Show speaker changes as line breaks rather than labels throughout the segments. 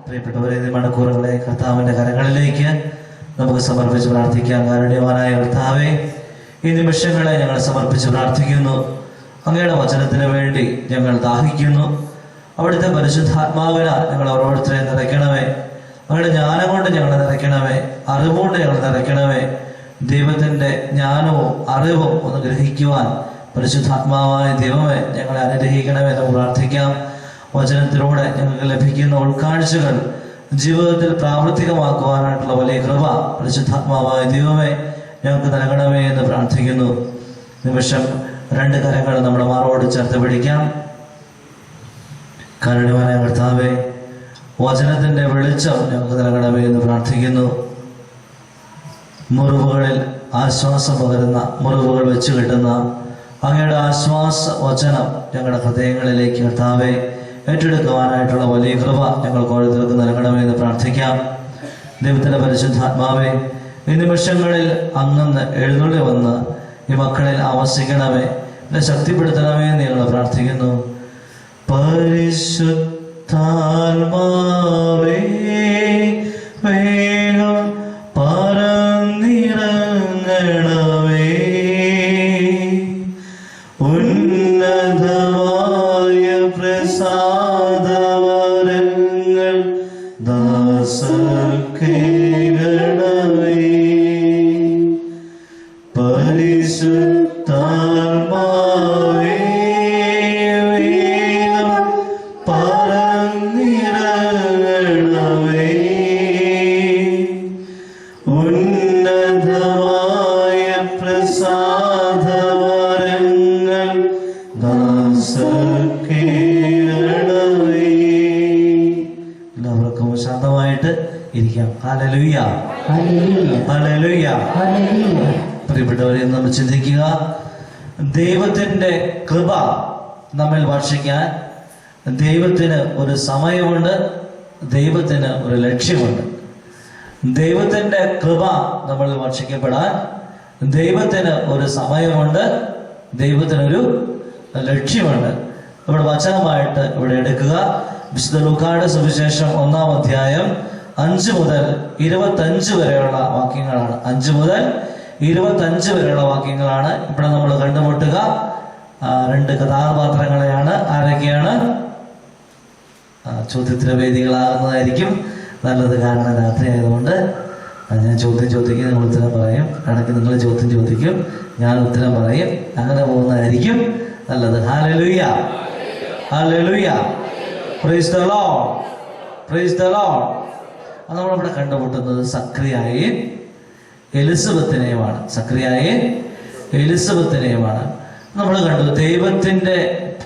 പ്രിയപ്പെട്ടവരെ, ഈ മണിക്കൂറുകളെ കർത്താവിൻ്റെ കരങ്ങളിലേക്ക് നമുക്ക് സമർപ്പിച്ച് പ്രാർത്ഥിക്കാം. കാരുണ്യവാനായ കർത്താവേ, ഈ നിമിഷങ്ങളെ ഞങ്ങൾ സമർപ്പിച്ച് പ്രാർത്ഥിക്കുന്നു. അങ്ങയുടെ വചനത്തിന് വേണ്ടി ഞങ്ങൾ ദാഹിക്കുന്നു. അവിടുത്തെ പരിശുദ്ധാത്മാവിനാൽ ഞങ്ങൾ ഓരോരുത്തരെ നിറയ്ക്കണമേ. അങ്ങയുടെ ജ്ഞാനം കൊണ്ട് ഞങ്ങളെ നിറയ്ക്കണമേ. അറിവുകൊണ്ട് ഞങ്ങൾ നിറയ്ക്കണമേ. ദൈവത്തിൻ്റെ ജ്ഞാനവും അറിവും ഒന്ന് ഗ്രഹിക്കുവാൻ പരിശുദ്ധാത്മാവായ ദൈവമേ ഞങ്ങളെ അനുഗ്രഹിക്കണമേ എന്ന് പ്രാർത്ഥിക്കാം. വചനത്തിലൂടെ ഞങ്ങൾക്ക് ലഭിക്കുന്ന ഉൾക്കാഴ്ചകൾ ജീവിതത്തിൽ പ്രാവർത്തികമാക്കുവാനായിട്ടുള്ള വലിയ കൃപ പരിശുദ്ധാത്മാവായ ദൈവമേ ഞങ്ങൾക്ക് നൽകണമേ എന്ന് പ്രാർത്ഥിക്കുന്നു. നിമിഷം രണ്ട് കരങ്ങൾ നമ്മുടെ മാറോട് ചേർത്ത് പിടിക്കാം. കാരുണ്യവാനായ കർത്താവേ, വചനത്തിൻ്റെ വെളിച്ചം ഞങ്ങൾക്ക് നൽകണമേ എന്ന് പ്രാർത്ഥിക്കുന്നു. മുറിവുകളിൽ ആശ്വാസം പകരുന്ന, മുറിവുകൾ വെച്ച് കിട്ടുന്ന അങ്ങയുടെ ആശ്വാസ വചനം ഞങ്ങളുടെ ഹൃദയങ്ങളിലേക്ക് കർത്താവെ ഏറ്റെടുക്കുവാനായിട്ടുള്ള വലിയ കൃപ ഞങ്ങൾക്ക് ഓരോരുത്തർക്ക് നൽകണമെന്ന് പ്രാർത്ഥിക്കാം. ദൈവത്തിൻ്റെ പരിശുദ്ധാത്മാവേ, ഈ നിമിഷങ്ങളിൽ അങ്ങ് എഴുന്നള്ളി വന്ന് ഈ മക്കളിൽ ആവസിക്കണമേ, എന്നെ ശക്തിപ്പെടുത്തണമേ എന്ന് ഞങ്ങൾ പ്രാർത്ഥിക്കുന്നു. പരിശുദ്ധാത്മാവേ വേഗം പറന്നിറങ്ങണമേ. ഉന്നതമായ പ്രസാദവരങ്ങൾ ദാസർക്കേകണമേ. പരിശുദ്ധാത്മാവേ വേഗം പറന്നിറങ്ങണമേ. ഉന്നതമായ പ്രസാദവരങ്ങൾ ദാസർക്കേകണമേ. എല്ലാവർക്കും ശാന്തമായിട്ട് ഇരിക്കാം. Hallelujah, hallelujah. പ്രിയപ്പെട്ടവരെ, നമ്മൾ ചിന്തിക്കുക, ദൈവത്തിൻ്റെ കൃപ നമ്മിൽ വർഷിക്കാൻ ദൈവത്തിന് ഒരു സമയമുണ്ട്, ദൈവത്തിന് ഒരു ലക്ഷ്യമുണ്ട്. ദൈവത്തിൻ്റെ കൃപ നമ്മൾ വർഷിക്കപ്പെടാൻ ദൈവത്തിന് ഒരു സമയമുണ്ട്, ദൈവത്തിനൊരു ലക്ഷ്യമുണ്ട്. ഇവിടെ വചനമായിട്ട് ഇവിടെ എടുക്കുക. വിശുദ്ധ ലൂക്കായുടെ സുവിശേഷം 1-ാം അധ്യായം 5 മുതൽ 25 വരെയുള്ള വാക്യങ്ങളാണ്. 5 മുതൽ 25 വരെയുള്ള വാക്യങ്ങളാണ് ഇവിടെ നമ്മൾ കണ്ടുമുട്ടുക. 2 കഥാപാത്രങ്ങളെയാണ്. ആരൊക്കെയാണ്? ചോദ്യത്തിന് വേദികളാകുന്നതായിരിക്കും നല്ലത്. കാരണം രാത്രി ആയതുകൊണ്ട് ഞാൻ ചോദ്യം ചോദിക്കും, നിങ്ങൾ ഉത്തരം പറയും. ഇടയ്ക്ക് നിങ്ങൾ ചോദ്യം ചോദിക്കും, ഞാൻ ഉത്തരം പറയും. അങ്ങനെ പോകുന്നതായിരിക്കും നല്ലത്. Hallelujah, hallelujah. Praise the Lord, praise the Lord. അത് നമ്മളിവിടെ കണ്ടുമുട്ടുന്നത് സക്രിയയെയും എലിസബത്തിനെയുമാണ്. സക്രിയയെയും എലിസബത്തിനെയുമാണ് നമ്മൾ കണ്ടു. ദൈവത്തിൻ്റെ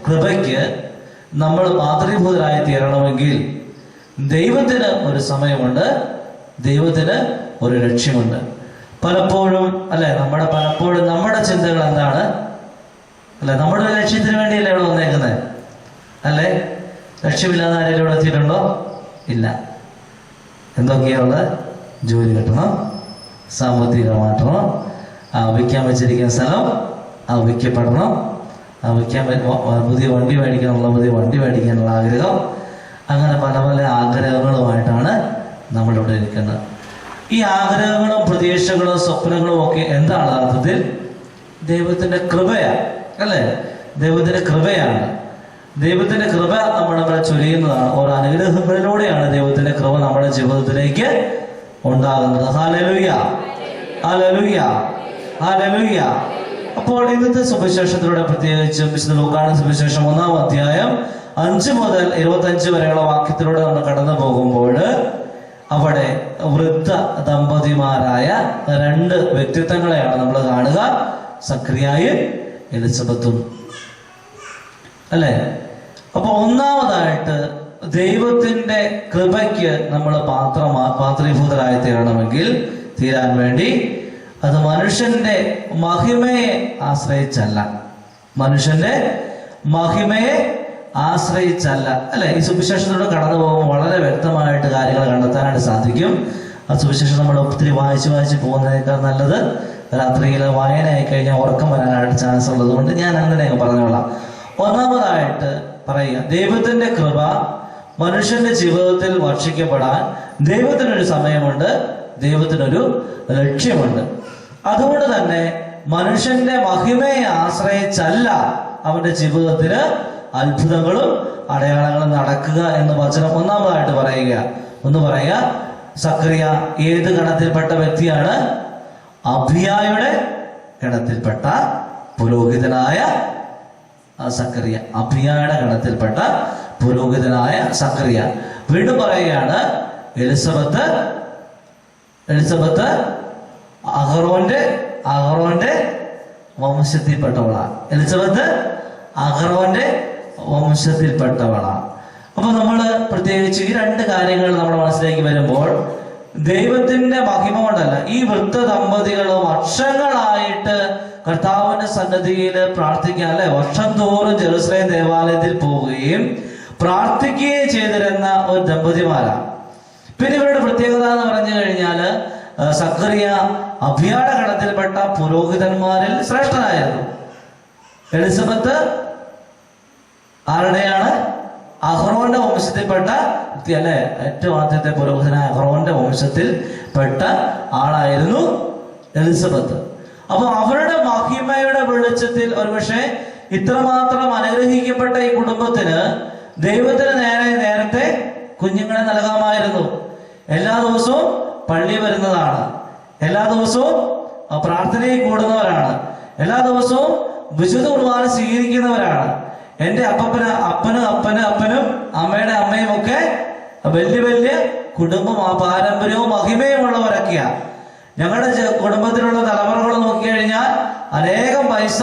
കൃപയ്ക്ക് നമ്മൾ മാതൃഭൂതരായി തീരണമെങ്കിൽ ദൈവത്തിന് ഒരു സമയമുണ്ട്, ദൈവത്തിന് ഒരു ലക്ഷ്യമുണ്ട്. പലപ്പോഴും പലപ്പോഴും നമ്മുടെ ചിന്തകൾ എന്താണ്? നമ്മുടെ ലക്ഷ്യത്തിന് വേണ്ടിയല്ലേ ഇവിടെ വന്നേക്കുന്നത്? അല്ലേ? ലക്ഷ്യമില്ലാതെ ആരെങ്കിലും ഇവിടെ എത്തിയിട്ടുണ്ടോ? ഇല്ല. എന്തൊക്കെയാണുള്ളത്? ജോലി കിട്ടണം, സാമ്പത്തികം മാറ്റണം, വിൽക്കാൻ വെച്ചിരിക്കുന്ന സ്ഥലം വിൽക്കപ്പെടണം, പുതിയ വണ്ടി മേടിക്കാനുള്ള പുതിയ വണ്ടി മേടിക്കാനുള്ള ആഗ്രഹം. അങ്ങനെ പല പല ആഗ്രഹങ്ങളുമായിട്ടാണ് നമ്മളിവിടെ ഇരിക്കുന്നത്. ഈ ആഗ്രഹങ്ങളും പ്രതീക്ഷകളും സ്വപ്നങ്ങളും ഒക്കെ എന്താണ് അർത്ഥത്തിൽ? ദൈവത്തിൻ്റെ കൃപയാണ്, അല്ലേ? ദൈവത്തിൻ്റെ കൃപയാണ്. ദൈവത്തിൻ്റെ കൃപ നമ്മളെ ചൊരിയുന്നതാണ്. ഓരോ അനുഗ്രഹങ്ങളിലൂടെയാണ് ദൈവത്തിൻ്റെ കൃപ നമ്മുടെ ജീവിതത്തിലേക്ക് ഉണ്ടാകുന്നത്. Hallelujah, hallelujah, hallelujah. അപ്പോൾ ഇന്നത്തെ സുവിശേഷത്തിലൂടെ പ്രത്യേകിച്ചും വിശുദ്ധ ലൂക്കായുടെ സുവിശേഷം 1-ാം അധ്യായം 5 മുതൽ 25 വരെയുള്ള വാക്യത്തിലൂടെ നമ്മൾ കടന്നു പോകുമ്പോൾ അവിടെ വൃദ്ധ ദമ്പതിമാരായ 2 വ്യക്തിത്വങ്ങളെയാണ് നമ്മൾ കാണുക. സക്രിയയും എലിസബത്തും, അല്ലേ? അപ്പോൾ ഒന്നാമതായിട്ട് ദൈവത്തിൻ്റെ കൃപയ്ക്ക് നമ്മൾ പാത്രീഭൂതരായി തീരാൻ വേണ്ടി അത് മനുഷ്യന്റെ മഹിമയെ ആശ്രയിച്ചല്ല, മനുഷ്യന്റെ മഹിമയെ ആശ്രയിച്ചല്ല, അല്ലെ? ഈ സുവിശേഷത്തിലൂടെ കടന്നു പോകുമ്പോൾ വളരെ വ്യക്തമായിട്ട് കാര്യങ്ങൾ കണ്ടെത്താനായിട്ട് സാധിക്കും. ആ സുവിശേഷം നമ്മൾ ഒത്തിരി വായിച്ച് പോകുന്നതിനേക്കാൾ നല്ലത് രാത്രിയിൽ വായനയായി കഴിഞ്ഞാൽ ഉറക്കം വരാനായിട്ട് ചാൻസ് ഉള്ളത് കൊണ്ട് ഞാൻ അങ്ങനെ പറഞ്ഞോളാം. ഒന്നാമതായിട്ട് പറയുക, ദൈവത്തിന്റെ കൃപ മനുഷ്യന്റെ ജീവിതത്തിൽ വർഷിക്കപ്പെടാൻ ദൈവത്തിനൊരു സമയമുണ്ട്, ദൈവത്തിനൊരു ലക്ഷ്യമുണ്ട്. അതുകൊണ്ട് തന്നെ മനുഷ്യന്റെ മഹിമയെ ആശ്രയിച്ചല്ല അവന്റെ ജീവിതത്തില് അത്ഭുതങ്ങളും അടയാളങ്ങളും നടക്കുക എന്ന് വചനം ഒന്നാമതായിട്ട് പറയുക. ഒന്ന് പറയുക, സക്കറിയ ഏത് ഗണത്തിൽപ്പെട്ട വ്യക്തിയാണ്? അബിയായുടെ ഗണത്തിൽപ്പെട്ട പുരോഹിതനായ സക്കറിയ. അബിയായുടെ ഗണത്തിൽപ്പെട്ട പുരോഹിതനായ സക്കറിയ. വീണ്ടും പറയുകയാണ്, എലിസബത്ത് അഹറോന്റെ വംശത്തിൽപ്പെട്ടവളാണ്. എലിസബത്ത് അഹറോന്റെ വംശത്തിൽപ്പെട്ടവളാണ്. അപ്പൊ നമ്മൾ പ്രത്യേകിച്ച് ഈ രണ്ട് കാര്യങ്ങൾ നമ്മുടെ മനസ്സിലേക്ക് വരുമ്പോൾ ദൈവത്തിന്റെ മഹിമ കൊണ്ടല്ല, ഈ വൃദ്ധ ദമ്പതികൾ വർഷങ്ങളായിട്ട് കർത്താവിന്റെ സന്നിധിയിൽ പ്രാർത്ഥിക്കാൻ, അല്ലെ, വർഷം തോറും ജെറുസലേം ദേവാലയത്തിൽ പോവുകയും പ്രാർത്ഥിക്കുകയും ചെയ്തിരുന്ന ഒരു ദമ്പതിമാരാണ്. പിന്നെ ഇവരുടെ പ്രത്യേകത എന്ന് പറഞ്ഞു കഴിഞ്ഞാൽ സക്കറിയ അബിയായുടെ ഗണത്തിൽപ്പെട്ട പുരോഹിതന്മാരിൽ ശ്രേഷ്ഠനായിരുന്നു. എലിസബത്ത് ആരുടെയാണ്? അഹ്റോന്റെ വംശത്തിൽപ്പെട്ട വ്യക്തി, അല്ലെ, ഏറ്റവും ആദ്യത്തെ പുരോഹിതനായ അഹ്റോന്റെ വംശത്തിൽപ്പെട്ട ആളായിരുന്നു എലിസബത്ത്. അപ്പൊ അവരുടെ മഹിമയുടെ വെളിച്ചത്തിൽ ഒരുപക്ഷെ ഇത്രമാത്രം അനുഗ്രഹിക്കപ്പെട്ട ഈ കുടുംബത്തിന് ദൈവത്തിന് നേരത്തെ കുഞ്ഞുങ്ങളെ നൽകാമായിരുന്നു. എല്ലാ ദിവസവും പള്ളി വരുന്നതാണ്, എല്ലാ ദിവസവും പ്രാർത്ഥനയിൽ കൂടുന്നവരാണ്, എല്ലാ ദിവസവും വിശുദ്ധ കുർബാന സ്വീകരിക്കുന്നവരാണ്. എൻ്റെ അപ്പനും അമ്മയുടെ അമ്മയും ഒക്കെ വലിയ കുടുംബം, പാരമ്പര്യവും മഹിമയുമുള്ളവരൊക്കെയാണ്. ഞങ്ങളുടെ കുടുംബത്തിലുള്ള തലമുറകൾ നോക്കിക്കഴിഞ്ഞാൽ അനേകം പൈസ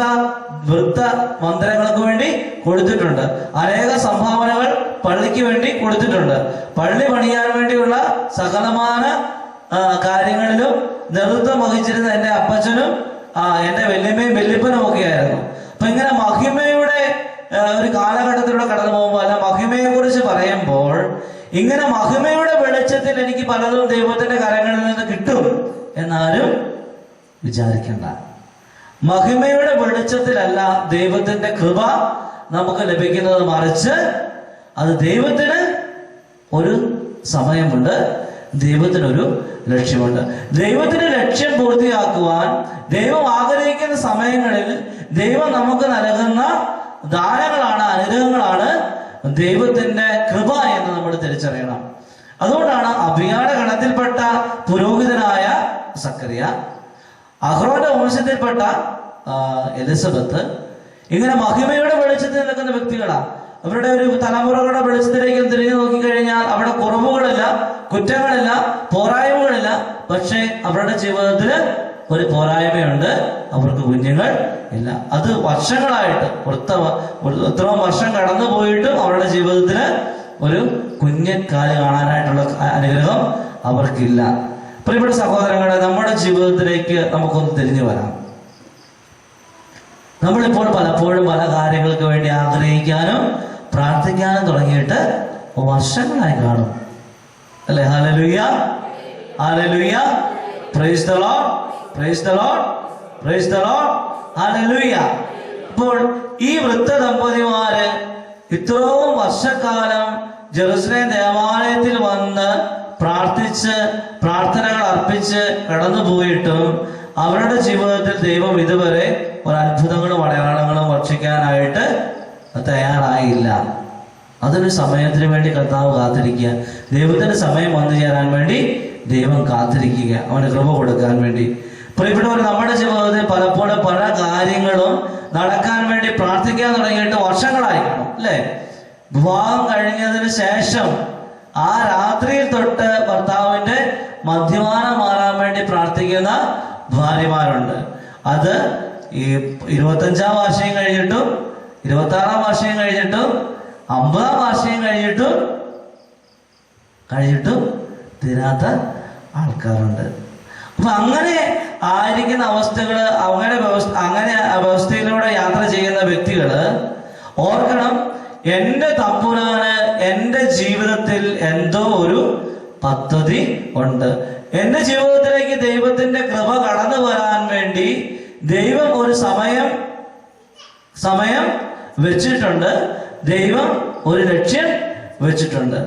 വൃദ്ധ മന്ദിരങ്ങൾക്ക് വേണ്ടി കൊടുത്തിട്ടുണ്ട്, അനേക സംഭാവനകൾ പള്ളിക്ക് വേണ്ടി കൊടുത്തിട്ടുണ്ട്. പള്ളി പണിയാൻ വേണ്ടിയുള്ള സകലമാന കാര്യങ്ങളിലും നേതൃത്വം വഹിച്ചിരുന്ന എൻ്റെ അപ്പച്ചനും എൻ്റെ വല്യമ്മയും വല്യപ്പനും ഒക്കെ ആയിരുന്നു. അപ്പൊ ഇങ്ങനെ മഹിമയുടെ ഒരു കാലഘട്ടത്തിലൂടെ കടന്നു പോകുമ്പോൾ, അല്ല, മഹിമയെ കുറിച്ച് പറയുമ്പോൾ ഇങ്ങനെ മഹിമയുടെ വെളിച്ചത്തിൽ എനിക്ക് പലതും ദൈവത്തിന്റെ കരങ്ങളിൽ നിന്ന് കിട്ടും എന്നാരും വിചാരിക്കണ്ട. മഹിമയുടെ വെളിച്ചത്തിലല്ല ദൈവത്തിന്റെ കൃപ നമുക്ക് ലഭിക്കുന്നത്, മറിച്ച് അത് ദൈവത്തിന് ഒരു സമയമുണ്ട്, ദൈവത്തിനൊരു ലക്ഷ്യമുണ്ട്. ദൈവത്തിന് ലക്ഷ്യം പൂർത്തിയാക്കുവാൻ ദൈവം ആഗ്രഹിക്കുന്ന സമയങ്ങളിൽ ദൈവം നമുക്ക് നൽകുന്ന ദാനങ്ങളാണ്, അനുഗ്രഹങ്ങളാണ് ദൈവത്തിന്റെ കൃപ എന്ന് നമ്മൾ തിരിച്ചറിയണം. അതുകൊണ്ടാണ് അബിയായുടെ ഗണത്തിൽപ്പെട്ട പുരോഹിതനായ സക്കറിയ, അഹ്റോന്റെ വംശത്തിൽപ്പെട്ട എലിസബത്ത് ഇങ്ങനെ മഹിമയുടെ വെളിച്ചത്തിൽ നിൽക്കുന്ന വ്യക്തികളാണ്. അവരുടെ ഒരു തലമുറകളുടെ വെളിച്ചത്തിലേക്ക് തിരിഞ്ഞു നോക്കിക്കഴിഞ്ഞാൽ അവിടെ കുറവുകളില്ല, കുറ്റങ്ങളില്ല, പോരായ്മകളില്ല. പക്ഷെ അവരുടെ ജീവിതത്തിൽ ഒരു പോരായ്മയുണ്ട്, അവർക്ക് കുഞ്ഞുങ്ങൾ ഇല്ല. അത് വർഷങ്ങളായിട്ട് എത്രയും വർഷം കടന്നു പോയിട്ടും അവരുടെ ജീവിതത്തിൽ ഒരു കുഞ്ഞക്കാല് കാണാനായിട്ടുള്ള അനുഗ്രഹം അവർക്കില്ല. പ്രിയപ്പെട്ട സഹോദരങ്ങളെ, നമ്മുടെ ജീവിതത്തിലേക്ക് നമുക്കൊന്ന് തിരിഞ്ഞു വരാം. നമ്മളിപ്പോൾ പലപ്പോഴും പല കാര്യങ്ങൾക്ക് വേണ്ടി ആഗ്രഹിക്കാനും പ്രാർത്ഥിക്കാനും തുടങ്ങിയിട്ട് വർഷങ്ങളായി കാണും, അല്ലെ? Hallelujah, hallelujah, praise the Lord, praise the Lord, praise the Lord, hallelujah. അപ്പോൾ ഈ വൃദ്ധ ദമ്പതിമാര് ഇത്രയും വർഷക്കാലം ജെറുസലേം ദേവാലയത്തിൽ വന്ന് പ്രാർത്ഥിച്ച് പ്രാർത്ഥനകൾ അർപ്പിച്ച് കടന്നുപോയിട്ടും അവരുടെ ജീവിതത്തിൽ ദൈവം ഇതുവരെ ഒരു അത്ഭുതങ്ങളും അടയാളങ്ങളും വർഷിക്കാനായിട്ട് തയ്യാറായില്ല. അതൊരു സമയത്തിന് വേണ്ടി കർത്താവ് കാത്തിരിക്കുക. ദൈവത്തിന്റെ സമയം വന്നു ചേരാൻ വേണ്ടി ദൈവം കാത്തിരിക്കുക, അവന് കൃപ കൊടുക്കാൻ വേണ്ടി. പ്രിയപ്പെട്ടവർ, നമ്മുടെ ജീവിതത്തിൽ പലപ്പോഴും പല കാര്യങ്ങളും നടക്കാൻ വേണ്ടി പ്രാർത്ഥിക്കാൻ തുടങ്ങിയിട്ട് വർഷങ്ങളായി കാണും, അല്ലേ? വിവാഹം കഴിഞ്ഞതിന് ശേഷം ആ രാത്രിയിൽ തൊട്ട് ഭർത്താവിന്റെ മദ്യപാനം മാറാൻ വേണ്ടി പ്രാർത്ഥിക്കുന്ന ഭാര്യമാരുണ്ട്. അത് ഈ 25-ാം വാർഷികം കഴിഞ്ഞിട്ടും 26-ാം വാർഷികം കഴിഞ്ഞിട്ടും 50-ാം വാർഷികം കഴിഞ്ഞിട്ടും തീരാത്ത ആൾക്കാരുണ്ട്. അപ്പൊ അങ്ങനെ ആയിരിക്കുന്ന അവസ്ഥകള്, അങ്ങനെ അവസ്ഥയിലൂടെ യാത്ര ചെയ്യുന്ന വ്യക്തികള് ഓർക്കണം, എൻ്റെ തമ്പുരാന് എൻ്റെ ജീവിതത്തിൽ എന്തോ ഒരു പദ്ധതി ഉണ്ട്. എൻ്റെ ജീവിതത്തിലേക്ക് ദൈവത്തിന്റെ കൃപ കടന്നു വരാൻ വേണ്ടി ദൈവം ഒരു സമയം വെച്ചിട്ടുണ്ട്. ദൈവം ഒരു ലക്ഷ്യം വെച്ചിട്ടുണ്ട്.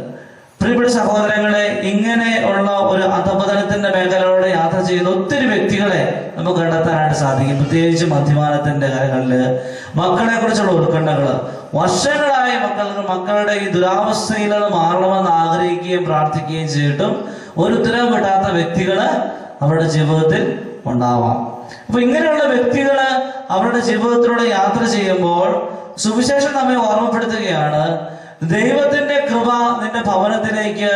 പ്രിയപ്പെട്ട സഹോദരങ്ങളെ, ഇങ്ങനെ ഉള്ള ഒരു അധപതനത്തിന്റെ മേഖലയോടെ യാത്ര ചെയ്യുന്ന ഒത്തിരി വ്യക്തികളെ നമുക്ക് കണ്ടെത്താനായിട്ട് സാധിക്കും. പ്രത്യേകിച്ച് മദ്യപാനത്തിന്റെ കാര്യങ്ങളില് മക്കളെ കുറിച്ചുള്ള ഉത്കണ്ഠകള്, വർഷങ്ങളായി മക്കളുടെ ഈ ദുരാവസ്ഥയിൽ നിന്ന് മാറണമെന്ന് ആഗ്രഹിക്കുകയും പ്രാർത്ഥിക്കുകയും ചെയ്തിട്ടും ഒരു ഉത്തരവ് കിട്ടാത്ത വ്യക്തികള് അവരുടെ ജീവിതത്തിൽ ഉണ്ടാവാം. അപ്പൊ ഇങ്ങനെയുള്ള വ്യക്തികള് അവരുടെ ജീവിതത്തിലൂടെ യാത്ര ചെയ്യുമ്പോൾ സുവിശേഷം നമ്മെ ഓർമ്മപ്പെടുത്തുകയാണ്, ദൈവത്തിന്റെ കൃപ നിന്റെ ഭവനത്തിലേക്ക്,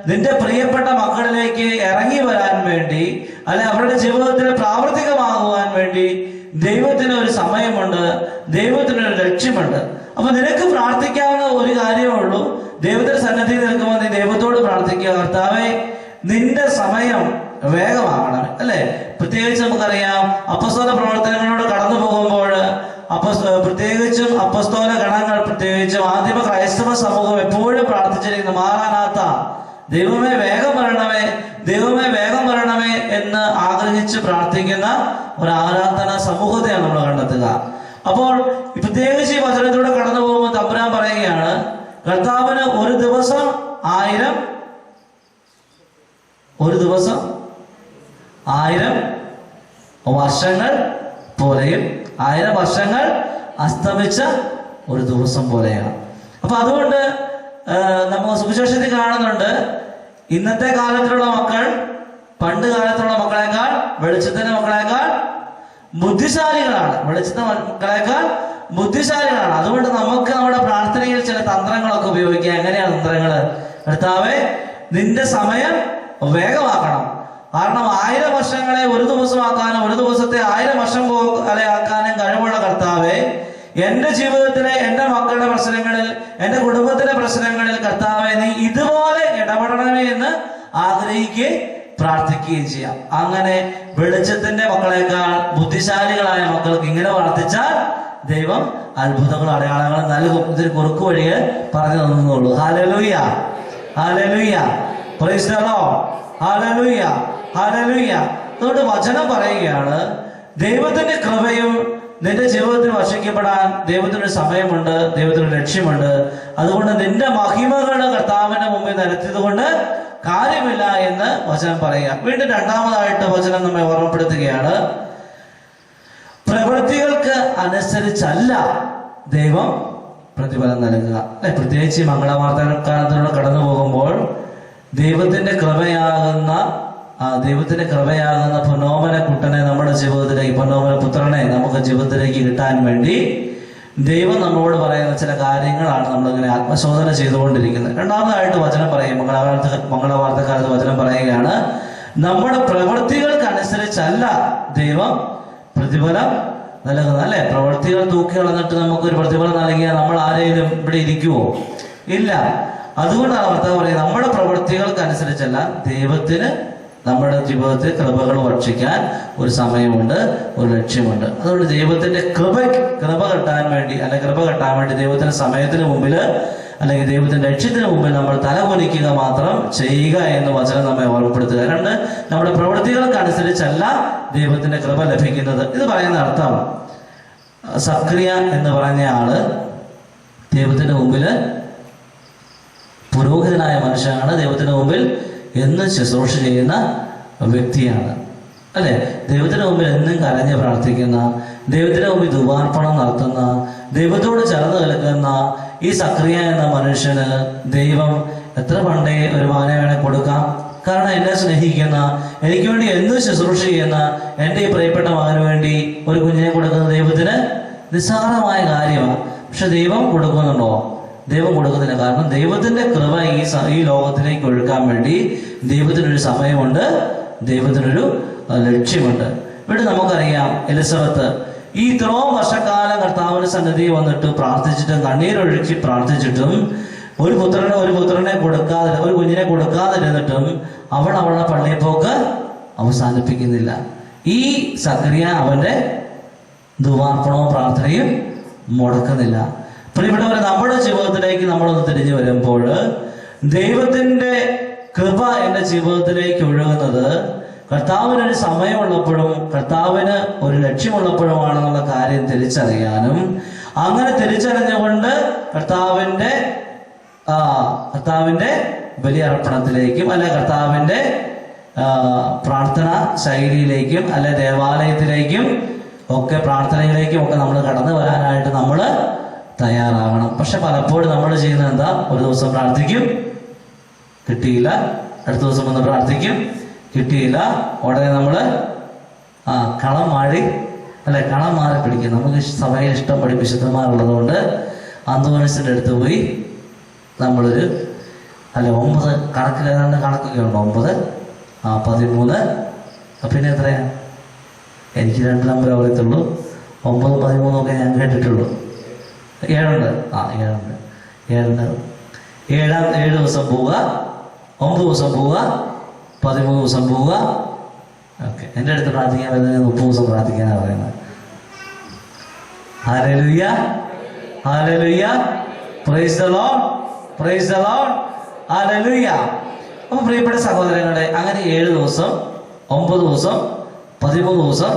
നിന്റെ പ്രിയപ്പെട്ട മക്കളിലേക്ക് ഇറങ്ങി വരാൻ വേണ്ടി, അല്ലെ അവരുടെ ജീവിതത്തിൽ പ്രാവർത്തികമാകുവാൻ വേണ്ടി ദൈവത്തിന് ഒരു സമയമുണ്ട്, ദൈവത്തിനൊരു ലക്ഷ്യമുണ്ട്. അപ്പൊ നിനക്ക് പ്രാർത്ഥിക്കാവുന്ന ഒരു കാര്യമേ ഉള്ളൂ. ദൈവത്തിന്റെ സന്നിധിയിൽ നിൽക്കുമ്പോൾ നീ ദൈവത്തോട് പ്രാർത്ഥിക്കുക, കർത്താവേ നിന്റെ സമയം വേഗമാകണം, അല്ലെ? പ്രത്യേകിച്ച് നമുക്കറിയാം, അപ്പസ്തോല പ്രവർത്തനങ്ങളോട് കടന്നു പോകുമ്പോൾ പ്രത്യേകിച്ചും അപ്പസ്തോല ഗണങ്ങൾ, പ്രത്യേകിച്ചും ആദിമ ക്രൈസ്തവ സമൂഹം എപ്പോഴും പ്രാർത്ഥിച്ചിരിക്കുന്നു, മാറാനാത്ത ദൈവമേ വേഗം വരണമേ, ദൈവമേ വേഗം വരണമേ എന്ന് ആഗ്രഹിച്ച് പ്രാർത്ഥിക്കുന്ന ഒരു ആരാധന സമൂഹത്തെയാണ് നമ്മൾ കണ്ടെത്തുക. അപ്പോൾ പ്രത്യേകിച്ച് ഈ വചനത്തിലൂടെ കടന്നു പോകുമ്പോൾ തമ്പുരാൻ പറയുകയാണ്, കർത്താവിന് ഒരു ദിവസം 1000 വർഷങ്ങൾ പോലെയും 1000 വർഷങ്ങൾ അസ്തമിച്ച ഒരു ദിവസം പോലെയാണ്. അപ്പൊ അതുകൊണ്ട് നമ്മൾ സുവിശേഷത്തിൽ കാണുന്നുണ്ട്, ഇന്നത്തെ കാലത്തിലുള്ള മക്കൾ പണ്ട് കാലത്തുള്ള മക്കളെക്കാൾ, വെളിച്ചത്തിന്റെ മക്കളെക്കാൾ ബുദ്ധിശാലികളാണ്, വെളിച്ചത്തെ മക്കളെക്കാൾ ബുദ്ധിശാലികളാണ്. അതുകൊണ്ട് നമുക്ക് നമ്മുടെ പ്രാർത്ഥനയിൽ ചില തന്ത്രങ്ങളൊക്കെ ഉപയോഗിക്കാം. എങ്ങനെയാണ് തന്ത്രങ്ങള്? കർത്താവേ നിന്റെ സമയം വേഗമാക്കണം. കാരണം 1000 വർഷങ്ങളെ ഒരു ദിവസമാക്കാനും ഒരു ദിവസത്തെ 1000 വർഷം ആക്കാനും കഴിവുള്ള കർത്താവെ, എന്റെ ജീവിതത്തിലെ, എന്റെ മക്കളുടെ പ്രശ്നങ്ങളിൽ, എന്റെ കുടുംബത്തിലെ പ്രശ്നങ്ങളിൽ കർത്താവെ നീ ഇതുപോലെ ഇടപെടണമേ എന്ന് ആഗ്രഹിക്കുകയും പ്രാർത്ഥിക്കുകയും ചെയ്യാം. അങ്ങനെ വെളിച്ചത്തിന്റെ മക്കളെക്കാൾ ബുദ്ധിശാലികളായ മക്കൾക്ക് ഇങ്ങനെ പ്രാർത്ഥിച്ചാൽ ദൈവം അത്ഭുതങ്ങളും അടയാളങ്ങളും നൽകും. ഇതൊരു കുറുക്കു വഴിയെ പറഞ്ഞു തന്നുള്ളൂ. Hallelujah, hallelujah, praise the Lord, hallelujah, hallelujah. അതുകൊണ്ട് വചനം പറയുകയാണ്, ദൈവത്തിന്റെ കൃപയും നിന്റെ ജീവിതത്തിൽ വർഷിക്കപ്പെടാൻ ദൈവത്തിനൊരു സമയമുണ്ട്, ദൈവത്തിനൊരു ലക്ഷ്യമുണ്ട്. അതുകൊണ്ട് നിന്റെ മഹിമകള് കർത്താവിന്റെ മുമ്പിൽ നിരത്തിയത് കൊണ്ട് കാര്യമില്ല എന്ന് വചനം പറയുക. വീണ്ടും രണ്ടാമതായിട്ട് വചനം നമ്മെ ഓർമ്മപ്പെടുത്തുകയാണ്, പ്രവൃത്തികൾക്ക് അനുസരിച്ചല്ല ദൈവം പ്രതിഫലം നൽകുക. പ്രത്യേകിച്ച് മംഗളവാർത്തക്കാലത്തിലൂടെ കടന്നു പോകുമ്പോൾ ദൈവത്തിന്റെ കൃപയാകുന്ന പൊന്നോമന കുട്ടനെ നമ്മുടെ ജീവിതത്തിലേക്ക്, പൊന്നോമന പുത്രനെ നമുക്ക് ജീവിതത്തിലേക്ക് കിട്ടാൻ വേണ്ടി ദൈവം നമ്മളോട് പറയുന്ന ചില കാര്യങ്ങളാണ് നമ്മളിങ്ങനെ ആത്മശോധന ചെയ്തുകൊണ്ടിരിക്കുന്നത്. രണ്ടാമതായിട്ട് വചനം പറയും, മംഗളവാർത്തക്കാലത്ത് വചനം പറയുകയാണ്, നമ്മുടെ പ്രവൃത്തികൾക്കനുസരിച്ചല്ല ദൈവം പ്രതിഫലം നൽകുന്നത്, അല്ലെ? പ്രവൃത്തികൾ തൂക്കി കളഞ്ഞിട്ട് നമുക്കൊരു പ്രതിഫലം നൽകിയാൽ നമ്മൾ ആരെങ്കിലും ഇവിടെ ഇരിക്കുവോ? ഇല്ല. അതുകൊണ്ടാണ് ഭർത്താവ് പറയുന്നത്, നമ്മുടെ പ്രവൃത്തികൾക്കനുസരിച്ചല്ല, ദൈവത്തിന് നമ്മുടെ ജീവിതത്തിൽ കൃപകൾ വർഷിക്കാൻ ഒരു സമയമുണ്ട്, ഒരു ലക്ഷ്യമുണ്ട്. അതുകൊണ്ട് ദൈവത്തിന്റെ കൃപ കിട്ടാൻ വേണ്ടി, അല്ലെ കൃപ കിട്ടാൻ വേണ്ടി ദൈവത്തിന്റെ സമയത്തിന് മുമ്പിൽ, അല്ലെങ്കിൽ ദൈവത്തിന്റെ ലക്ഷ്യത്തിന് മുമ്പിൽ നമ്മൾ തലകുനിക്കുക മാത്രം ചെയ്യുക എന്ന് വചനം നമ്മെ ഓർമ്മപ്പെടുത്തുക. രണ്ട്, നമ്മുടെ പ്രവൃത്തികൾക്കനുസരിച്ചല്ല ദൈവത്തിന്റെ കൃപ ലഭിക്കുന്നത്. ഇത് പറയുന്ന അർത്ഥം, സക്രിയ എന്ന് പറഞ്ഞ ആള് ദൈവത്തിന്റെ മുമ്പില് പുരോഹിതനായ മനുഷ്യനാണ്, ദൈവത്തിന്റെ മുമ്പിൽ എന്നും ശുശ്രൂഷ ചെയ്യുന്ന വ്യക്തിയാണ്, അല്ലെ? ദൈവത്തിന്റെ മുമ്പിൽ എന്നും കരഞ്ഞ് പ്രാർത്ഥിക്കുന്ന, ദൈവത്തിന്റെ മുമ്പിൽ ധൂപാർപ്പണം നടത്തുന്ന, ദൈവത്തോട് ചേർന്ന് നിൽക്കുന്ന ഈ സക്രിയ എന്ന മനുഷ്യന് ദൈവം എത്ര പണ്ടേ ഒരു മകനെ വേണേ കൊടുക്കാം. കാരണം എന്നെ സ്നേഹിക്കുന്ന, എനിക്ക് വേണ്ടി എന്നും ശുശ്രൂഷ ചെയ്യുന്ന എൻ്റെ ഈ പ്രിയപ്പെട്ട മകന് വേണ്ടി ഒരു കുഞ്ഞിനെ കൊടുക്കുന്നത് ദൈവത്തിന് നിസ്സാരമായ കാര്യമാണ്. പക്ഷെ ദൈവം കൊടുക്കുന്നുണ്ടോ? ദൈവം കൊടുക്കുന്നില്ല. കാരണം ദൈവത്തിന്റെ കൃപ ഈ ലോകത്തിലേക്ക് ഒഴുക്കാൻ വേണ്ടി ദൈവത്തിനൊരു സമയമുണ്ട്, ദൈവത്തിനൊരു ലക്ഷ്യമുണ്ട്. ഇവിടെ നമുക്കറിയാം, എലിസബത്ത് ഈ ഇത്രയും വർഷക്കാലം കർത്താവിന്റെ സന്നിധി വന്നിട്ട് പ്രാർത്ഥിച്ചിട്ടും കണ്ണീരൊഴുക്കി പ്രാർത്ഥിച്ചിട്ടും ഒരു പുത്രനെ കൊടുക്കാതെ, ഒരു കുഞ്ഞിനെ കൊടുക്കാതിരുന്നിട്ടും അവളുടെ പള്ളിപ്പോക്ക് അവസാനിപ്പിക്കുന്നില്ല. ഈ സക്രിയ അവന്റെ ധൂപാർപ്പണവും പ്രാർത്ഥനയും മുടക്കുന്നില്ല. പ്രിയപ്പെട്ടവരെ, നമ്മുടെ ജീവിതത്തിലേക്ക് നമ്മളൊന്ന് തിരിഞ്ഞു വരുമ്പോൾ ദൈവത്തിന്റെ കൃപ എൻ്റെ ജീവിതത്തിലേക്ക് ഒഴുകുന്നത് കർത്താവിനൊരു സമയമുള്ളപ്പോഴും കർത്താവിന് ഒരു ലക്ഷ്യമുള്ളപ്പോഴുമാണെന്നുള്ള കാര്യം തിരിച്ചറിയാനും, അങ്ങനെ തിരിച്ചറിഞ്ഞുകൊണ്ട് കർത്താവിന്റെ കർത്താവിൻ്റെ ബലിയർപ്പണത്തിലേക്കും അല്ലെ കർത്താവിൻ്റെ പ്രാർത്ഥന ശൈലിയിലേക്കും അല്ലെ ദേവാലയത്തിലേക്കും ഒക്കെ പ്രാർത്ഥനയിലേക്കും ഒക്കെ നമ്മൾ കടന്നു വരാനായിട്ട് നമ്മൾ തയ്യാറാകണം. പക്ഷെ പലപ്പോഴും നമ്മൾ ചെയ്യുന്നത് എന്താ? ഒരു ദിവസം പ്രാർത്ഥിക്കും, കിട്ടിയില്ല. അടുത്ത ദിവസം വന്ന് പ്രാർത്ഥിക്കും, കിട്ടിയില്ല. ഉടനെ നമ്മൾ കളം മാറി കളം മാറി പിടിക്കും. നമുക്ക് സഭയിൽ ഇഷ്ടം വിശുദ്ധന്മാരുള്ളത് കൊണ്ട് അന്തോണിസിൻ്റെ അടുത്ത് പോയി നമ്മളൊരു 9 കണക്കിൽ ഏതാണ്ട് കണക്കൊക്കെ ഉണ്ട്. 9, 13, പിന്നെ എത്രയാ? എനിക്ക് 2 നമ്പർ അറിയത്തുള്ളൂ. 9, 13 ഒക്കെ ഞാൻ കേട്ടിട്ടുള്ളൂ. 7 ഉണ്ട്. 7 ദിവസം പോവുക, 9 ദിവസം പോവുക, 13 ദിവസം പോവുക. ഓക്കെ, എൻ്റെ അടുത്ത് പ്രാർത്ഥിക്കാൻ വരുന്നത് 30 ദിവസം പ്രാർത്ഥിക്കാനാണ് പറയുന്നത്. Hallelujah, hallelujah, praise the Lord, praise the Lord, hallelujah. അപ്പോൾ പ്രിയപ്പെട്ട സഹോദരങ്ങളെ, അങ്ങനെ 7 ദിവസം, 9 ദിവസം, 13 ദിവസം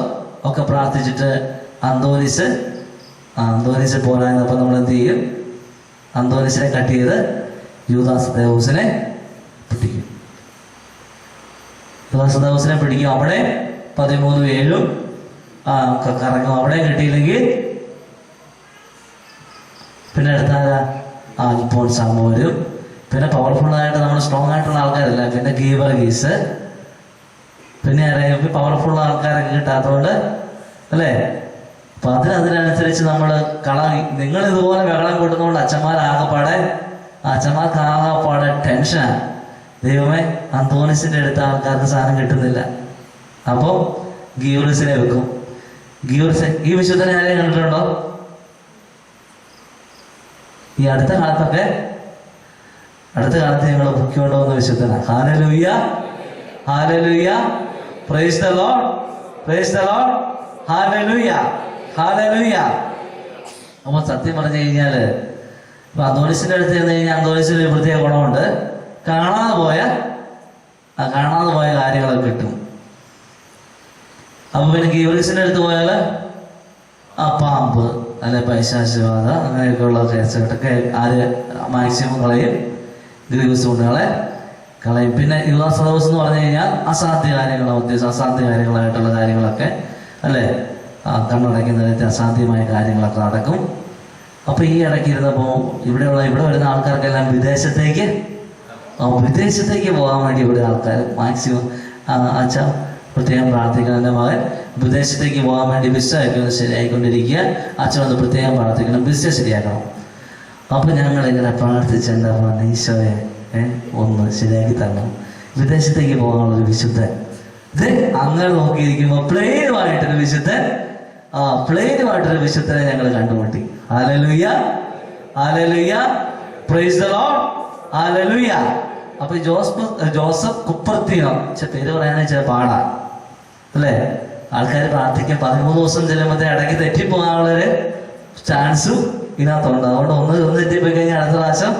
ഒക്കെ പ്രാർത്ഥിച്ചിട്ട് അന്തോനീസ് പോരാഞ്ഞപ്പോൾ നമ്മൾ എന്ത് ചെയ്യും? അന്തോനീസിനെ കട്ട് ചെയ്ത് യൂദാസ്തേവൂസിനെ പിടിക്കും. യൂദാസ്തേവൂസിനെ പിടിക്കും. അവിടെ 13, 7 ഒക്കെ കറങ്ങും. അവിടെ കിട്ടിയില്ലെങ്കിൽ പിന്നെ അടുത്ത അൽഫോൻസ് വരും. പിന്നെ പവർഫുള്ളായിട്ട് നമ്മൾ സ്ട്രോങ് ആയിട്ടുള്ള ആൾക്കാരല്ല. പിന്നെ ഗീവർഗീസ്, പിന്നെ അറിയാം പവർഫുൾ ആൾക്കാരൊക്കെ കിട്ടാത്തതുകൊണ്ട് അല്ലേ. അപ്പൊ അതിനനുസരിച്ച് നമ്മൾ നിങ്ങൾ ഇതുപോലെ വെള്ളം കൂട്ടുന്നതുകൊണ്ട് അച്ഛന്മാർക്കാകപ്പാടെ ടെൻഷനാണ്. ദൈവമേ, അന്തോണിസിന്റെ അടുത്ത ആൾക്കാർക്ക് സാധനം കിട്ടുന്നില്ല. അപ്പോൾ ഗീവർഗീസിനെ വെക്കും. ഈ വിശുദ്ധനെ ആരെയും കണ്ടിട്ടുണ്ടോ? ഈ അടുത്ത കാലത്ത് ഞങ്ങൾ പൊക്കിക്കൊണ്ടുവന്ന വിശുദ്ധനാണ്. Hallelujah, hallelujah, praise the Lord, praise the Lord, hallelujah, hallelujah. അപ്പോൾ സത്യം പറഞ്ഞു കഴിഞ്ഞാല് ഇപ്പൊ അന്തോണിസിന്റെ അടുത്ത് ചെന്ന് കഴിഞ്ഞാൽ അന്തോണിസിന് ഒരു പ്രത്യേക ഗുണമുണ്ട്. കാണാതെ പോയ കാര്യങ്ങളൊക്കെ കിട്ടും. അപ്പൊ പിന്നെ ഗീവർഗീസിന്റെ അടുത്ത് പോയാൽ പാമ്പ് അല്ലെ പൈശാചികബാധ അങ്ങനെയൊക്കെയുള്ള കേസുകളൊക്കെ മാക്സിമം കളയും. ഗ്രീവസ് കൊണ്ടുകളെ കളയും. പിന്നെ യൂദാസ്തേവൂസ് എന്ന് പറഞ്ഞു കഴിഞ്ഞാൽ അസാധ്യ കാര്യങ്ങളായിട്ടുള്ള കാര്യങ്ങളൊക്കെ അല്ലേ, കണ്ണടയ്ക്കുന്ന തരത്തിൽ അസാധ്യമായ കാര്യങ്ങളൊക്കെ നടക്കും. അപ്പൊ ഈ ഇടയ്ക്ക് ഇരുന്നപ്പോൾ ഇവിടെ വരുന്ന ആൾക്കാർക്കെല്ലാം വിദേശത്തേക്ക് പോകാൻ വേണ്ടി ഇവിടെ ആൾക്കാർ മാക്സിമം അച്ഛൻ പ്രത്യേകം പ്രാർത്ഥിക്കണം. എൻ്റെ മകൻ വിദേശത്തേക്ക് പോകാൻ വേണ്ടി വിസ ശരിയായിക്കൊണ്ടിരിക്കുക. അച്ഛനൊന്ന് പ്രത്യേകം പ്രാർത്ഥിക്കണം, വിസ ശരിയാക്കണം. അപ്പൊ ഞങ്ങളിങ്ങനെ പ്രാർത്ഥിച്ച് എന്താ പറഞ്ഞ ഈശോയെ ഒന്ന് ശരിയാക്കി തരണം, വിദേശത്തേക്ക് പോകാനുള്ളൊരു വിശുദ്ധൻ. അങ്ങനെ നോക്കിയിരിക്കുമ്പോൾ പ്ലെയിനുമായിട്ടൊരു വിശുദ്ധനെ ഞങ്ങൾ കണ്ടുമുട്ടി. Hallelujah, hallelujah, praise the Lord, hallelujah. അപ്പൊ ജോസഫ് കുപ്പർത്തീനോ പേര് പറയാനാ ചില പാടാ അല്ലേ. ആൾക്കാർ പ്രാർത്ഥിക്കാൻ 13 ദിവസം ചെല്ലുമ്പോഴത്തെ ഇടയ്ക്ക് തെറ്റിപ്പോകാനുള്ളൊരു ചാൻസും ഇതിനകത്തുണ്ട്. അതുകൊണ്ട് ഒന്ന് തെറ്റിപ്പോയി കഴിഞ്ഞാൽ അടുത്ത പ്രാവശ്യം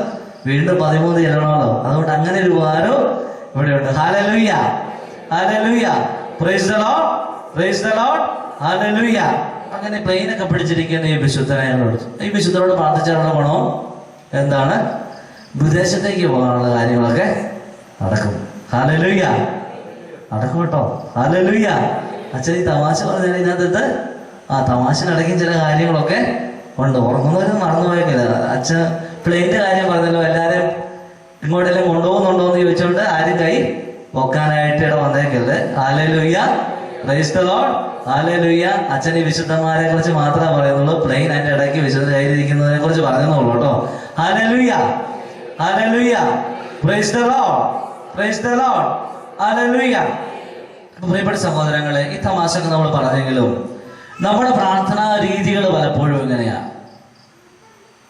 വീണ്ടും 13 ചെല്ലണമല്ലോ. അതുകൊണ്ട് അങ്ങനെ ഒരു ഉപകാരം ഇവിടെ ഉണ്ട്. Hallelujah, hallelujah, praise the Lord, praise the Lord, hallelujah. അങ്ങനെ പ്ലെയിനൊക്കെ പിടിച്ചിരിക്കുന്ന ഈ വിശുദ്ധനോട് പ്രാർത്ഥിച്ചാലുള്ള ഗുണവും എന്താണ്? വിദേശത്തേക്ക് പോകാനുള്ള കാര്യങ്ങളൊക്കെ നടക്കും. ഹല്ലേലൂയ, നടക്കും കേട്ടോ. ഹല്ലേലൂയ. അച്ഛൻ ഈ തമാശ പറഞ്ഞാൽ ഇതിനകത്ത് തമാശനടക്കും ചില കാര്യങ്ങളൊക്കെ ഉണ്ട്. ഉറങ്ങുന്നവരും മറന്നുപോയേക്കില്ല. അച്ഛൻ പ്ലെയിൻ്റെ കാര്യം പറഞ്ഞല്ലോ. എല്ലാവരും ഇങ്ങോട്ടെല്ലാം കൊണ്ടുപോകുന്നുണ്ടോ എന്ന് ചോദിച്ചുകൊണ്ട് ആരും കൈ പൊക്കാനായിട്ട് ഇവിടെ വന്നേക്കരുത്. Hallelujah, praise the Lord, hallelujah. അച്ഛൻ ഈ വിശുദ്ധന്മാരെ കുറിച്ച് മാത്രമേ പറയുന്നുള്ളൂ. പ്ലെയിൻ അതിന്റെ ഇടയ്ക്ക് വിശുദ്ധ കയ്യിലിരിക്കുന്നതിനെ കുറിച്ച് പറഞ്ഞെന്നുള്ളൂ കേട്ടോ. Hallelujah, hallelujah, praise the Lord, praise the Lord, hallelujah. പ്രിയപ്പെട്ട സഹോദരങ്ങളെ, ഈ തമാശക്ക് നമ്മൾ പറഞ്ഞെങ്കിലും നമ്മുടെ പ്രാർത്ഥനാ രീതികൾ പലപ്പോഴും എങ്ങനെയാ?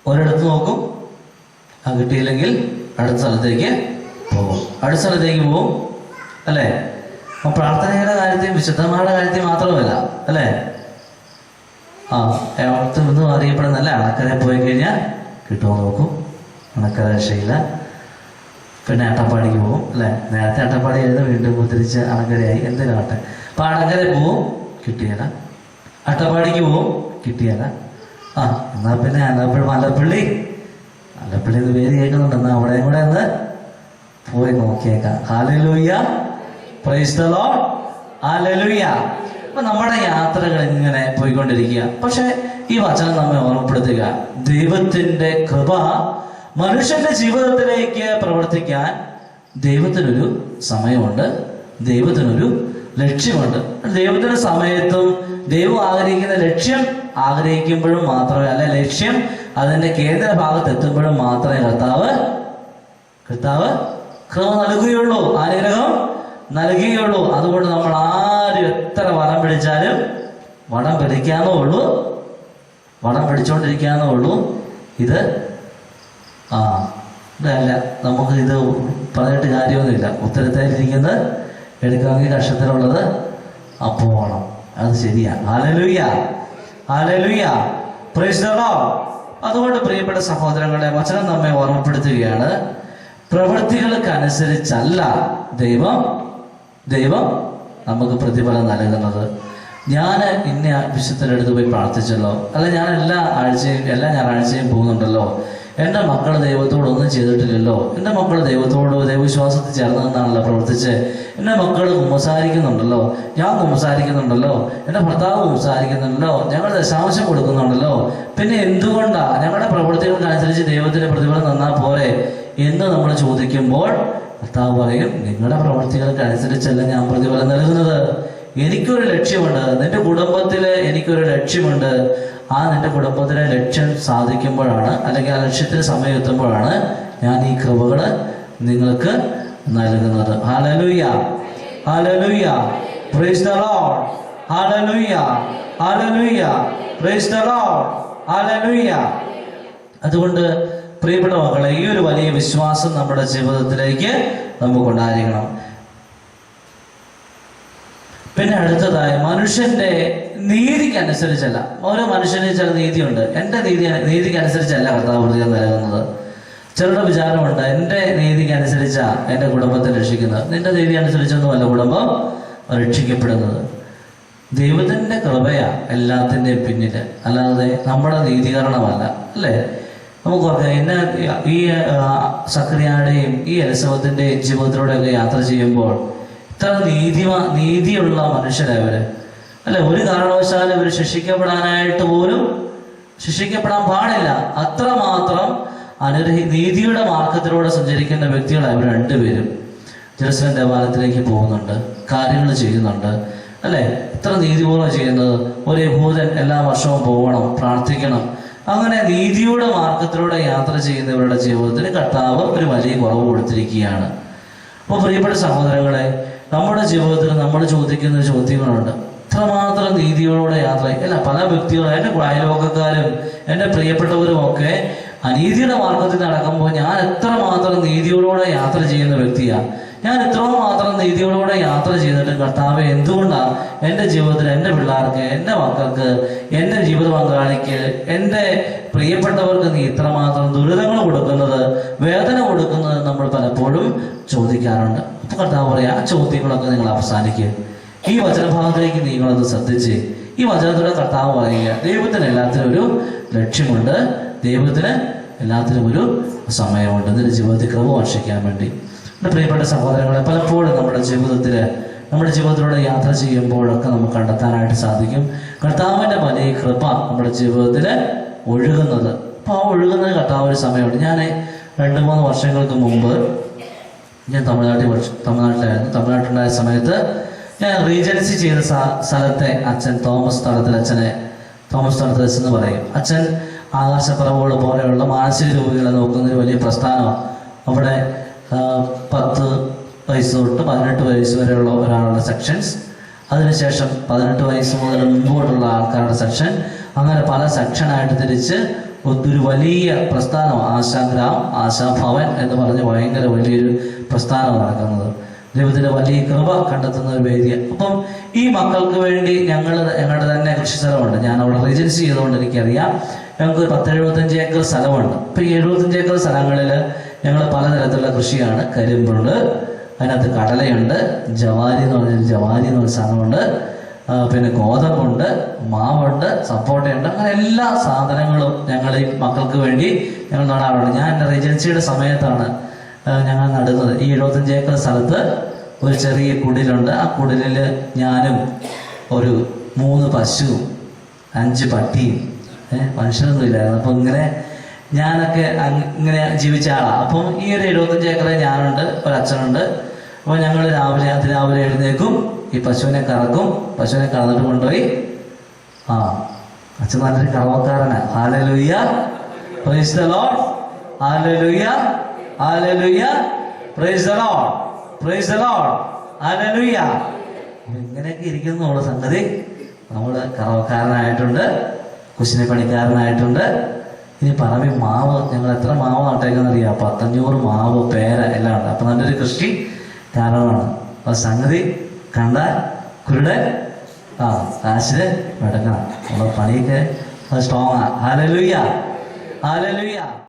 ഒരിടത്ത് നോക്കും, കിട്ടിയില്ലെങ്കിൽ അടുത്ത സ്ഥലത്തേക്ക് പോകും അല്ലേ. അപ്പൊ പ്രാർത്ഥനയുടെ കാര്യത്തിൽ വിശുദ്ധന്മാരുടെ കാര്യത്തിൽ മാത്രമല്ല അല്ലേ. എവിടത്ത് ഒന്നും അറിയപ്പെടുന്നല്ല. അണക്കര പോയി കഴിഞ്ഞാൽ കിട്ടുമോ നോക്കും, അണക്കര രക്ഷയില്ല. പിന്നെ അട്ടപ്പാടിക്ക് പോകും അല്ലേ. നേരത്തെ അട്ടപ്പാടി ആയിരുന്നു, വീണ്ടും തിരിച്ച് അണക്കരയായി. എന്തിനാട്ടെ. അപ്പൊ അണക്കര പോവും, കിട്ടിയല്ല. അട്ടപ്പാടിക്ക് പോവും, കിട്ടിയല്ല. എന്നാ പിന്നെ മലപ്പള്ളി ആലപ്പുഴയിൽ നിന്ന് പേര് കേൾക്കുന്നുണ്ടെന്ന് അവിടെയും കൂടെ ഒന്ന് പോയി നോക്കിയേക്കാം. Hallelujah, praise the Lord, hallelujah. അപ്പൊ നമ്മുടെ യാത്രകൾ ഇങ്ങനെ പോയിക്കൊണ്ടിരിക്കുക. പക്ഷെ ഈ വചനം നമ്മെ ഓർമ്മപ്പെടുത്തുക, ദൈവത്തിന്റെ കൃപ മനുഷ്യന്റെ ജീവിതത്തിലേക്ക് പ്രവർത്തിക്കാൻ ദൈവത്തിനൊരു സമയമുണ്ട്, ദൈവത്തിനൊരു ലക്ഷ്യമുണ്ട്. ദൈവത്തിന്റെ സമയത്തും ദൈവം ആഗ്രഹിക്കുന്ന ലക്ഷ്യം ആഗ്രഹിക്കുമ്പോഴും മാത്രമേ, അല്ലെ ലക്ഷ്യം അതിന്റെ കേന്ദ്ര ഭാഗത്ത് എത്തുമ്പോഴും മാത്രമേ കർത്താവ് കൃപ നൽകുകയുള്ളൂ, അനുഗ്രഹം നൽകുകയുള്ളൂ. അതുകൊണ്ട് നമ്മൾ ആരും എത്ര വടം പിടിച്ചാലും വടം പിടിക്കാന്നേ ഉള്ളൂ, വടം പിടിച്ചോണ്ടിരിക്കാന്നേ ഉള്ളൂ. ഇത് ഇതല്ല, നമുക്ക് ഇത് പറഞ്ഞിട്ട് കാര്യമൊന്നുമില്ല. ഉത്തരത്തായിരിക്കുന്നത് എടുക്കാമെങ്കിൽ കഷ്ടത്തിലുള്ളത് അപ്പോണം, അത് ശരിയാ. Hallelujah, hallelujah, praise the Lord. അതുകൊണ്ട് പ്രിയപ്പെട്ട സഹോദരങ്ങളെ, വചനം നമ്മെ ഓർമ്മപ്പെടുത്തുകയാണ്, പ്രവൃത്തികൾക്കനുസരിച്ചല്ല ദൈവം നമുക്ക് പ്രതിഫലം നൽകുന്നത്. ഞാൻ ഇന്ന വിശുദ്ധരെടുത്ത് പോയി പ്രാർത്ഥിച്ചല്ലോ, അല്ല ഞാൻ എല്ലാ ഞായറാഴ്ചയും പോകുന്നുണ്ടല്ലോ, എൻ്റെ മക്കൾ ദൈവത്തോടൊന്നും ചെയ്തിട്ടില്ലല്ലോ, എൻ്റെ മക്കൾ ദൈവത്തോട് ദൈവവിശ്വാസത്തിൽ ചേർന്ന് നിന്നാണല്ലോ പ്രവർത്തിച്ച്, എൻ്റെ മക്കൾ കുമ്പസാരിക്കുന്നുണ്ടല്ലോ, ഞാൻ കുമ്പസാരിക്കുന്നുണ്ടല്ലോ, എൻ്റെ ഭർത്താവ് കുമ്പസാരിക്കുന്നുണ്ടല്ലോ, ഞങ്ങൾ ദശാംശം കൊടുക്കുന്നുണ്ടല്ലോ, പിന്നെ എന്തുകൊണ്ടാണ് ഞങ്ങളുടെ പ്രവൃത്തികൾക്കനുസരിച്ച് ദൈവത്തിൻ്റെ പ്രതിഫലം തന്നാൽ പോരെ എന്ന് നമ്മൾ ചോദിക്കുമ്പോൾ ഭർത്താവ് പറയും, നിങ്ങളുടെ പ്രവൃത്തികൾക്കനുസരിച്ചല്ല ഞാൻ പ്രതിഫലം നൽകുന്നത്, എനിക്കൊരു ലക്ഷ്യമുണ്ട്, നിന്റെ കുടുംബത്തില് എനിക്കൊരു ലക്ഷ്യമുണ്ട്. നിന്റെ കുടുംബത്തിലെ ലക്ഷ്യം സാധിക്കുമ്പോഴാണ്, അല്ലെങ്കിൽ ആ ലക്ഷ്യത്തിന് സമയം എത്തുമ്പോഴാണ് ഞാൻ ഈ കൃപകൾ നിങ്ങൾക്ക് നൽകുന്നത്. Hallelujah, hallelujah, praise the Lord, hallelujah, hallelujah, praise the Lord, hallelujah. അതുകൊണ്ട് പ്രിയപ്പെട്ട മക്കളെ, ഈ ഒരു വലിയ വിശ്വാസം നമ്മുടെ ജീവിതത്തിലേക്ക് നമുക്കുണ്ടായിരിക്കണം. പിന്നെ അടുത്തതായി, മനുഷ്യന്റെ നീതിക്കനുസരിച്ചല്ല. ഓരോ മനുഷ്യന് ചില നീതിയുണ്ട്. എൻ്റെ നീതിക്കനുസരിച്ചല്ല കർത്താവ് പ്രതിഫലം നൽകുന്നത്. ചിലരുടെ വിചാരമുണ്ട്, എൻ്റെ നീതിക്കനുസരിച്ചാ എൻ്റെ കുടുംബത്തെ രക്ഷിക്കുന്നത്. നിന്റെ നീതി അനുസരിച്ചൊന്നുമല്ല കുടുംബം രക്ഷിക്കപ്പെടുന്നത്. ദൈവത്തിൻ്റെ കൃപയാ എല്ലാത്തിൻ്റെയും പിന്നില്, അല്ലാതെ നമ്മുടെ നീതീകരണമല്ല, അല്ലേ? നമുക്ക് ഓർക്കാം, ഈ സക്രിയയുടെയും ഈ എലിസബത്തിൻ്റെയും ജീവിതത്തിലൂടെയൊക്കെ യാത്ര ചെയ്യുമ്പോൾ ഇത്ര നീതിയുള്ള മനുഷ്യരവര്, അല്ലെ? ഒരു കാരണവശാലും ഇവർ ശിക്ഷിക്കപ്പെടാനായിട്ട് പോലും ശിക്ഷിക്കപ്പെടാൻ പാടില്ല. അത്രമാത്രം നീതിയുടെ മാർഗത്തിലൂടെ സഞ്ചരിക്കുന്ന വ്യക്തികളാണ് ഇവർ രണ്ടുപേരും. ജെറുസലേം ദേവാലയത്തിലേക്ക് പോകുന്നുണ്ട്, കാര്യങ്ങൾ ചെയ്യുന്നുണ്ട്, അല്ലെ? ഇത്ര നീതിപൂർവ്വം ചെയ്യുന്നത്. ഒരു യഹൂദൻ എല്ലാ വർഷവും പോകണം, പ്രാർത്ഥിക്കണം. അങ്ങനെ നീതിയുടെ മാർഗത്തിലൂടെ യാത്ര ചെയ്യുന്നവരുടെ ജീവിതത്തിന് കർത്താവ് ഒരു വലിയ കുറവ് കൊടുത്തിരിക്കുകയാണ്. അപ്പോൾ പ്രിയപ്പെട്ട സഹോദരങ്ങളെ, നമ്മുടെ ജീവിതത്തിൽ നമ്മൾ ചോദിക്കുന്ന ചോദ്യങ്ങളുണ്ട്. ഇത്രമാത്രം നീതിയോടെ യാത്ര, അല്ല, പല വ്യക്തികളും, എൻ്റെ അയൽവക്കക്കാരും എൻ്റെ പ്രിയപ്പെട്ടവരും ഒക്കെ അനീതിയുടെ മാർഗത്തിൽ നടക്കുമ്പോൾ ഞാൻ എത്രമാത്രം നീതിയോടെ യാത്ര ചെയ്യുന്ന വ്യക്തിയാണ്. ഞാൻ എത്രമാത്രം നീതിയോടെ യാത്ര ചെയ്തിട്ട് കർത്താവെ, എന്തുകൊണ്ടാണ് എൻ്റെ ജീവിതത്തിൽ എൻ്റെ പിള്ളേർക്ക്, എൻ്റെ മക്കൾക്ക്, എൻ്റെ ജീവിത പങ്കാളിക്ക്, എൻ്റെ പ്രിയപ്പെട്ടവർക്ക് നീ ഇത്രമാത്രം ദുരിതങ്ങൾ കൊടുക്കുന്നത്, വേദന കൊടുക്കുന്നത് നമ്മൾ പലപ്പോഴും ചോദിക്കാറുണ്ട്. അപ്പൊ കർത്താവ് പറയാം, ആ ചോദ്യങ്ങളൊക്കെ നിങ്ങൾ അവസാനിക്കുക, ഈ വചനഭാഗത്തിലേക്ക് നിങ്ങളത് ശ്രദ്ധിച്ച്. ഈ വചനത്തിലൂടെ കർത്താവ് പറയുക, ദൈവത്തിന് എല്ലാത്തിനും ഒരു ലക്ഷ്യമുണ്ട്, ദൈവത്തിന് എല്ലാത്തിനും ഒരു സമയമുണ്ട് നിന്റെ ജീവിതത്തിൽ കൃപ വർഷിക്കാൻ വേണ്ടി. എൻ്റെ പ്രിയപ്പെട്ട സഹോദരങ്ങളെ, പലപ്പോഴും നമ്മുടെ ജീവിതത്തിലൂടെ യാത്ര ചെയ്യുമ്പോഴൊക്കെ നമുക്ക് കണ്ടെത്താനായിട്ട് സാധിക്കും കർത്താവിൻ്റെ വലിയ കൃപ നമ്മുടെ ജീവിതത്തിൽ ഒഴുകുന്നത്. അപ്പോൾ ആ ഒഴുകുന്നത് കർത്താവ് ഒരു സമയമുണ്ട്. ഞാൻ 2-3 വർഷങ്ങൾക്ക് മുമ്പ് ഞാൻ തമിഴ്നാട്ടിലായിരുന്നു. തമിഴ്നാട്ടിലുണ്ടായ സമയത്ത് ഞാൻ റീജൻസി ചെയ്ത സ്ഥലത്തെ അച്ഛൻ തോമസ് തളത്തിൽ എന്ന് പറയും. അച്ഛൻ ആകാശപ്പറവുകൾ പോലെയുള്ള മാനസിക രോഗികളെ നോക്കുന്നൊരു വലിയ പ്രസ്ഥാനമാണ്. അവിടെ 10 വയസ്സ് തൊട്ട് 18 വയസ്സ് വരെയുള്ള ഒരാളുടെ സെക്ഷൻസ്, അതിനുശേഷം 18 വയസ്സ് മുതൽ മുമ്പോട്ടുള്ള ആൾക്കാരുടെ സെക്ഷൻ, അങ്ങനെ പല സെക്ഷനായിട്ട് തിരിച്ച് ഒരു വലിയ പ്രസ്ഥാനം, ആശാഭവൻ എന്ന് പറഞ്ഞ് ഭയങ്കര വലിയൊരു പ്രസ്ഥാനം നടക്കുന്നത്. ദൈവത്തിൻ്റെ വലിയ കൃപ കണ്ടെത്തുന്ന ഒരു വേദിയാണ്. അപ്പം ഈ മക്കൾക്ക് വേണ്ടി ഞങ്ങളുടെ തന്നെ കൃഷി സ്ഥലമുണ്ട്. ഞാൻ അവിടെ റീജൻസി ചെയ്തുകൊണ്ട് എനിക്കറിയാം. ഞങ്ങൾക്ക് 10-75 ഏക്കർ സ്ഥലമുണ്ട്. അപ്പം ഈ 75 ഏക്കർ സ്ഥലങ്ങളിൽ ഞങ്ങൾ പലതരത്തിലുള്ള കൃഷിയാണ്. കരിമ്പുണ്ട്, അതിനകത്ത് കടലയുണ്ട്, ജവാരി എന്ന് പറഞ്ഞ സാധനമുണ്ട്, പിന്നെ ഗോതമ്പുണ്ട്, മാവുണ്ട്, സപ്പോട്ടയുണ്ട്, അങ്ങനെ എല്ലാ സാധനങ്ങളും ഞങ്ങൾ ഈ മക്കൾക്ക് വേണ്ടി ഞങ്ങൾ നടാറുണ്ട്. ഞാൻ എൻ്റെ റെജൻസിയുടെ സമയത്താണ് ഞങ്ങൾ നടുന്നത്. ഈ 75 ഏക്കർ സ്ഥലത്ത് ഒരു ചെറിയ കുടിലുണ്ട്. ആ കുടിലിൽ ഞാനും ഒരു 3 പശുവും 5 പട്ടിയും, മനുഷ്യനൊന്നും ഇല്ലായിരുന്നു. അപ്പം ഇങ്ങനെ ഞാനൊക്കെ ഇങ്ങനെ ജീവിച്ച ആളാണ്. അപ്പം ഈ ഒരു 75 ഏക്കറെ ഞാനുണ്ട്, ഒരച്ഛനുണ്ട്. അപ്പോൾ ഞങ്ങൾ അതിരാവിലെ എഴുന്നേക്കും, ഈ പശുവിനെ കറക്കും. പശുവിനെ കറന്നിട്ട് കൊണ്ടുപോയി അച്ഛൻ നല്ലൊരു കറവക്കാരനാണ്. Hallelujah, praise the Lord, hallelujah, hallelujah, praise the Lord, praise the Lord, hallelujah. ഇങ്ങനെയൊക്കെ ഇരിക്കുന്നു സംഗതി. നമ്മൾ കറവക്കാരനായിട്ടുണ്ട്, കുശിനി പണിക്കാരനായിട്ടുണ്ട്. ഇനി പറമ്പിൽ മാവ്, ഞങ്ങൾ എത്ര മാവ് നട്ടേക്കെന്നറിയാം? 500 മാവ്, പേര എല്ലാം ഉണ്ട്. അപ്പൊ നല്ലൊരു കൃഷി കാരണമാണ്. അപ്പൊ സംഗതി കണ്ടാൽ കുരുടെ കാശില് വെടക്കണം. നമ്മുടെ പണിയൊക്കെ സ്ട്രോങ് ആണ്. Hallelujah, hallelujah.